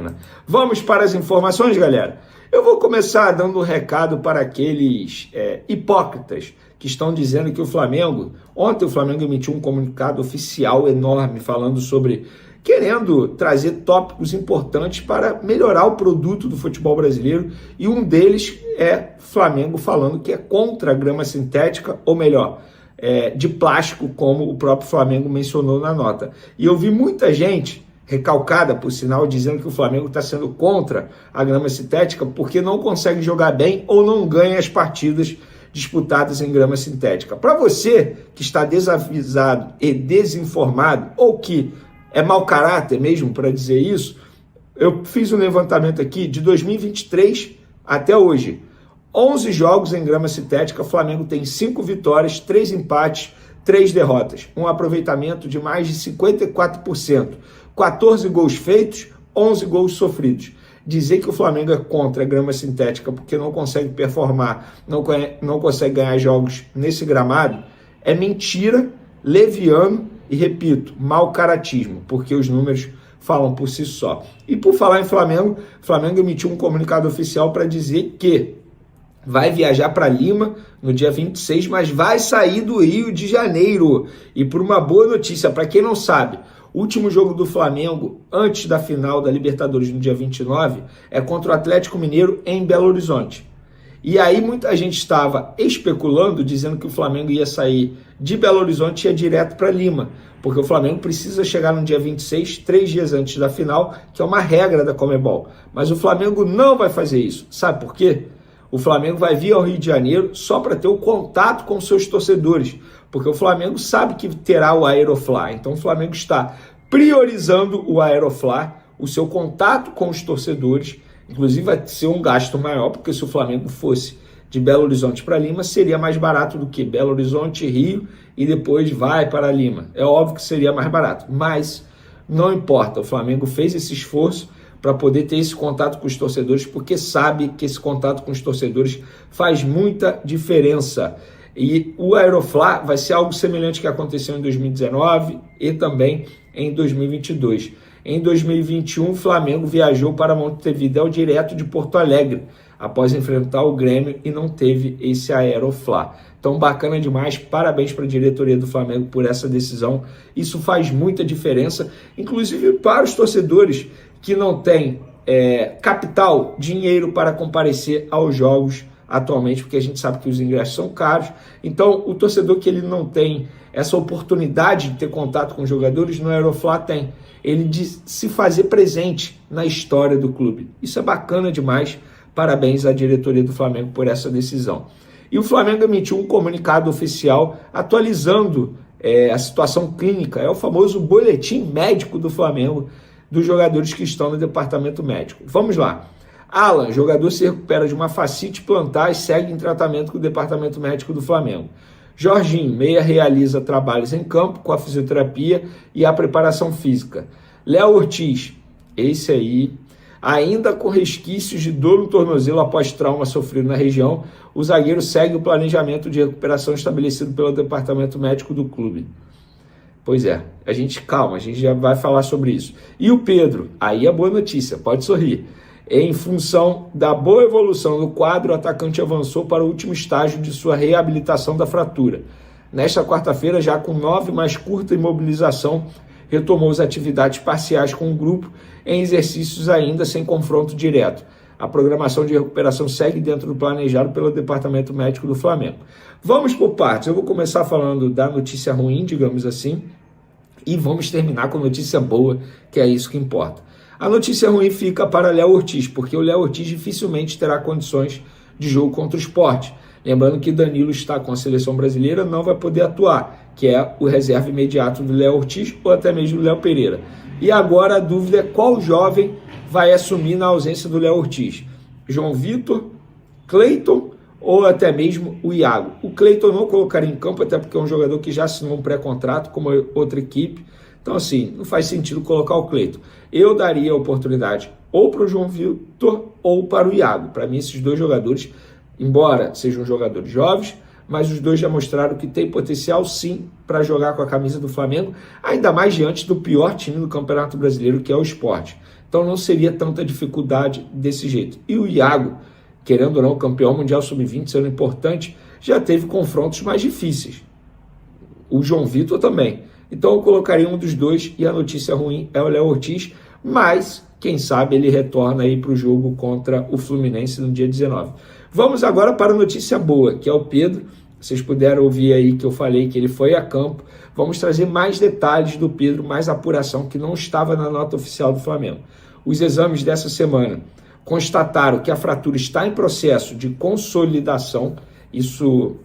pena. Vamos para as informações, galera? Eu vou começar dando um recado para aqueles hipócritas que estão dizendo que o Flamengo... Ontem o Flamengo emitiu um comunicado oficial enorme falando sobre... querendo trazer tópicos importantes para melhorar o produto do futebol brasileiro, e um deles é Flamengo falando que é contra a grama sintética, ou melhor, de plástico, como o próprio Flamengo mencionou na nota. E eu vi muita gente recalcada, por sinal, dizendo que o Flamengo está sendo contra a grama sintética porque não consegue jogar bem ou não ganha as partidas disputadas em grama sintética. Para você que está desavisado e desinformado, ou que é mau caráter mesmo para dizer isso, eu fiz um levantamento aqui de 2023 até hoje. 11 jogos em grama sintética, o Flamengo tem 5 vitórias, 3 empates, 3 derrotas. Um aproveitamento de mais de 54%. 14 gols feitos, 11 gols sofridos. Dizer que o Flamengo é contra a grama sintética porque não consegue performar, não consegue ganhar jogos nesse gramado, é mentira, leviano e, repito, mau caratismo, porque os números falam por si só. E por falar em Flamengo, o Flamengo emitiu um comunicado oficial para dizer que vai viajar para Lima no dia 26, mas vai sair do Rio de Janeiro. E por uma boa notícia, para quem não sabe, o último jogo do Flamengo, antes da final da Libertadores no dia 29, é contra o Atlético Mineiro em Belo Horizonte. E aí muita gente estava especulando, dizendo que o Flamengo ia sair de Belo Horizonte e ia direto para Lima, porque o Flamengo precisa chegar no dia 26, 3 dias antes da final, que é uma regra da Conmebol. Mas o Flamengo não vai fazer isso. Sabe por quê? O Flamengo vai vir ao Rio de Janeiro só para ter o contato com seus torcedores, porque o Flamengo sabe que terá o Aeroflá. Então o Flamengo está priorizando o Aeroflá, o seu contato com os torcedores. Inclusive vai ser um gasto maior, porque se o Flamengo fosse de Belo Horizonte para Lima, seria mais barato do que Belo Horizonte, Rio, e depois vai para Lima. É óbvio que seria mais barato, mas não importa. O Flamengo fez esse esforço para poder ter esse contato com os torcedores, porque sabe que esse contato com os torcedores faz muita diferença. E o Aeroflá vai ser algo semelhante ao que aconteceu em 2019 e também em 2022. Em 2021, o Flamengo viajou para Montevidéu direto de Porto Alegre, após enfrentar o Grêmio, e não teve esse Aeroflá. Então, bacana demais, parabéns para a diretoria do Flamengo por essa decisão. Isso faz muita diferença, inclusive para os torcedores que não têm capital, dinheiro para comparecer aos jogos atualmente, porque a gente sabe que os ingressos são caros. Então, o torcedor que ele não tem essa oportunidade de ter contato com os jogadores, no Aeroflá tem. Ele de se fazer presente na história do clube. Isso é bacana demais. Parabéns à diretoria do Flamengo por essa decisão. E o Flamengo emitiu um comunicado oficial atualizando a situação clínica. É o famoso boletim médico do Flamengo, dos jogadores que estão no departamento médico. Vamos lá. Alan, jogador, se recupera de uma fascite plantar e segue em tratamento com o departamento médico do Flamengo. Jorginho, meia, realiza trabalhos em campo com a fisioterapia e a preparação física. Léo Ortiz, esse aí, ainda com resquícios de dor no tornozelo após trauma sofrido na região, o zagueiro segue o planejamento de recuperação estabelecido pelo departamento médico do clube. Pois é, a gente já vai falar sobre isso. E o Pedro, aí é boa notícia, pode sorrir. Em função da boa evolução do quadro, o atacante avançou para o último estágio de sua reabilitação da fratura. Nesta quarta-feira, já com 9 mais curta imobilização, retomou as atividades parciais com o grupo em exercícios ainda sem confronto direto. A programação de recuperação segue dentro do planejado pelo Departamento Médico do Flamengo. Vamos por partes. Eu vou começar falando da notícia ruim, digamos assim, e vamos terminar com notícia boa, que é isso que importa. A notícia ruim fica para Léo Ortiz, porque o Léo Ortiz dificilmente terá condições de jogo contra o Sport. Lembrando que Danilo está com a seleção brasileira, não vai poder atuar, que é o reserva imediato do Léo Ortiz ou até mesmo do Léo Pereira. E agora a dúvida é qual jovem vai assumir na ausência do Léo Ortiz. João Vitor, Cleiton ou até mesmo o Iago. O Cleiton eu não colocaria em campo, até porque é um jogador que já assinou um pré-contrato como outra equipe. Então, assim, não faz sentido colocar o Cleiton. Eu daria a oportunidade ou para o João Vitor ou para o Iago. Para mim, esses dois jogadores, embora sejam jogadores jovens, mas os dois já mostraram que tem potencial, sim, para jogar com a camisa do Flamengo, ainda mais diante do pior time do Campeonato Brasileiro, que é o Sport. Então não seria tanta dificuldade desse jeito. E o Iago, querendo ou não, campeão mundial sub-20, sendo importante, já teve confrontos mais difíceis. O João Vitor também. Então eu colocaria um dos dois, e a notícia ruim é o Léo Ortiz, mas quem sabe ele retorna aí para o jogo contra o Fluminense no dia 19. Vamos agora para a notícia boa, que é o Pedro. Vocês puderam ouvir aí que eu falei que ele foi a campo. Vamos trazer mais detalhes do Pedro, mais apuração que não estava na nota oficial do Flamengo. Os exames dessa semana constataram que a fratura está em processo de consolidação. Isso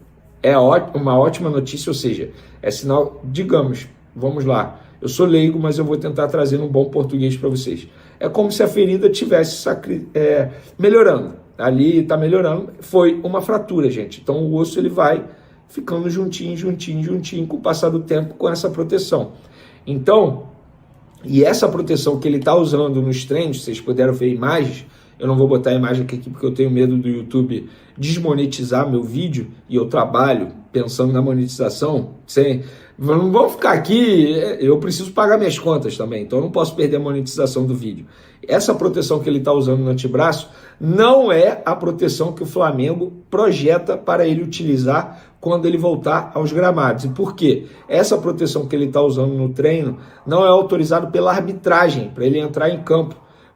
é uma ótima notícia, ou seja, é sinal, digamos, vamos lá, eu sou leigo, mas eu vou tentar trazer um bom português para vocês. É como se a ferida estivesse melhorando. Ali está melhorando. Foi uma fratura, gente. Então o osso ele vai ficando juntinho, com o passar do tempo, com essa proteção. Então, e essa proteção que ele está usando nos treinos, vocês puderam ver imagens, eu não vou botar a imagem aqui porque eu tenho medo do YouTube desmonetizar meu vídeo, e eu trabalho pensando na monetização, não vamos ficar aqui, eu preciso pagar minhas contas também, então eu não posso perder a monetização do vídeo. Essa proteção que ele está usando no antebraço não é a proteção que o Flamengo projeta para ele utilizar quando ele voltar aos gramados. E por quê? Essa proteção que ele está usando no treino não é autorizada pela arbitragem para ele entrar em campo,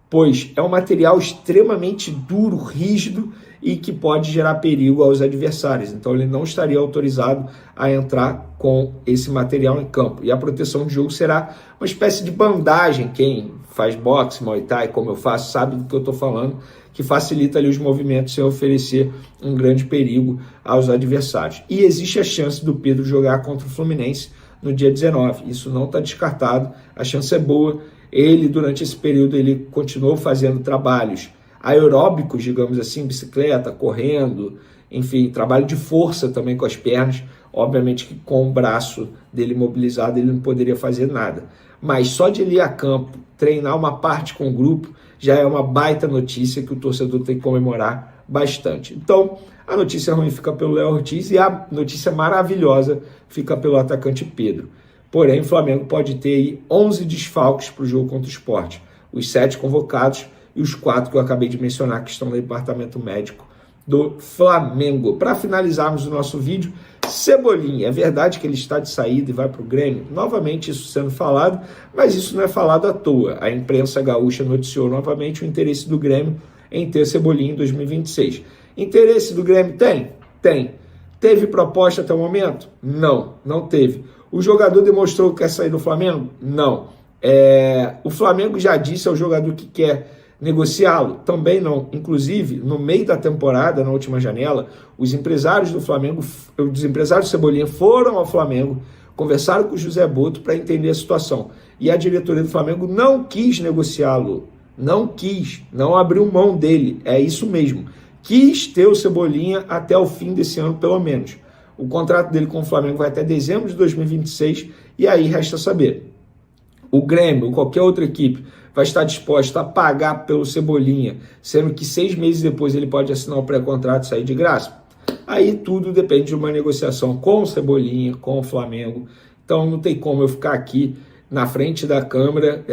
pois é um material extremamente duro, rígido e que pode gerar perigo aos adversários. Então ele não estaria autorizado a entrar com esse material em campo. E a proteção de jogo será uma espécie de bandagem. Quem faz boxe, muay thai, como eu faço, sabe do que eu estou falando, que facilita ali os movimentos sem oferecer um grande perigo aos adversários. E existe a chance do Pedro jogar contra o Fluminense no dia 19. Isso não está descartado, a chance é boa. Ele, durante esse período, ele continuou fazendo trabalhos aeróbicos, digamos assim, bicicleta, correndo, enfim, trabalho de força também com as pernas. Obviamente que com o braço dele mobilizado ele não poderia fazer nada. Mas só de ele ir a campo, treinar uma parte com o grupo, já é uma baita notícia que o torcedor tem que comemorar bastante. Então, a notícia ruim fica pelo Léo Ortiz e a notícia maravilhosa fica pelo atacante Pedro. Porém, o Flamengo pode ter aí 11 desfalques para o jogo contra o Sport. Os 7 convocados e os 4 que eu acabei de mencionar que estão no departamento médico do Flamengo. Para finalizarmos o nosso vídeo, Cebolinha. É verdade que ele está de saída e vai para o Grêmio? Novamente isso sendo falado, mas isso não é falado à toa. A imprensa gaúcha noticiou novamente o interesse do Grêmio em ter Cebolinha em 2026. Interesse do Grêmio tem? Tem. Teve proposta até o momento? Não, não teve. O jogador demonstrou que quer sair do Flamengo? Não. O Flamengo já disse ao jogador que quer negociá-lo? Também não. Inclusive, no meio da temporada, na última janela, os empresários do Flamengo, os empresários do Cebolinha foram ao Flamengo, conversaram com o José Boto para entender a situação. E a diretoria do Flamengo não quis negociá-lo. Não quis. Não abriu mão dele. É isso mesmo. Quis ter o Cebolinha até o fim desse ano, pelo menos. O contrato dele com o Flamengo vai até dezembro de 2026 e aí resta saber. O Grêmio ou qualquer outra equipe vai estar disposta a pagar pelo Cebolinha, sendo que 6 meses depois ele pode assinar o pré-contrato e sair de graça? Aí tudo depende de uma negociação com o Cebolinha, com o Flamengo. Então não tem como eu ficar aqui na frente da câmera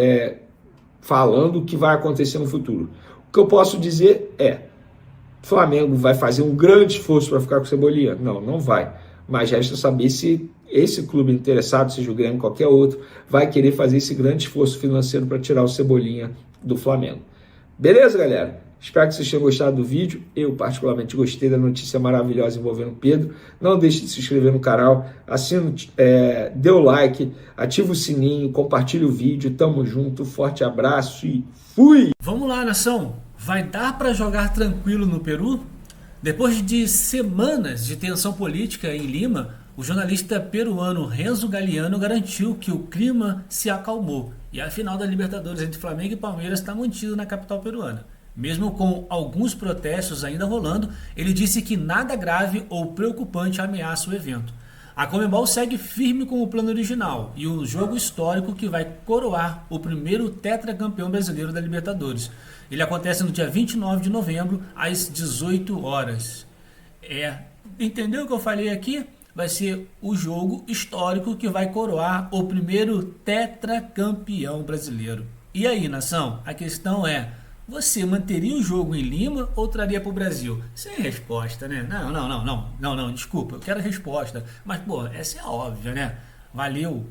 falando o que vai acontecer no futuro. O que eu posso dizer é: Flamengo vai fazer um grande esforço para ficar com o Cebolinha? Não, não vai. Mas resta saber se esse clube interessado, seja o Grêmio ou qualquer outro, vai querer fazer esse grande esforço financeiro para tirar o Cebolinha do Flamengo. Beleza, galera? Espero que vocês tenham gostado do vídeo. Eu particularmente gostei da notícia maravilhosa envolvendo o Pedro. Não deixe de se inscrever no canal, assina, dê o like, ativa o sininho, compartilhe o vídeo. Tamo junto, forte abraço e fui! Vamos lá, nação! Vai dar para jogar tranquilo no Peru? Depois de semanas de tensão política em Lima, o jornalista peruano Renzo Galiano garantiu que o clima se acalmou e a final da Libertadores entre Flamengo e Palmeiras está mantida na capital peruana. Mesmo com alguns protestos ainda rolando, ele disse que nada grave ou preocupante ameaça o evento. A Conmebol segue firme com o plano original e o jogo histórico que vai coroar o primeiro tetracampeão brasileiro da Libertadores. Ele acontece no dia 29 de novembro, às 18 horas. Entendeu o que eu falei aqui? Vai ser o jogo histórico que vai coroar o primeiro tetracampeão brasileiro. E aí, nação, a questão é, você manteria o jogo em Lima ou traria para o Brasil? Sem resposta, né? Não, desculpa, eu quero a resposta. Mas, pô, essa é óbvia, né? Valeu!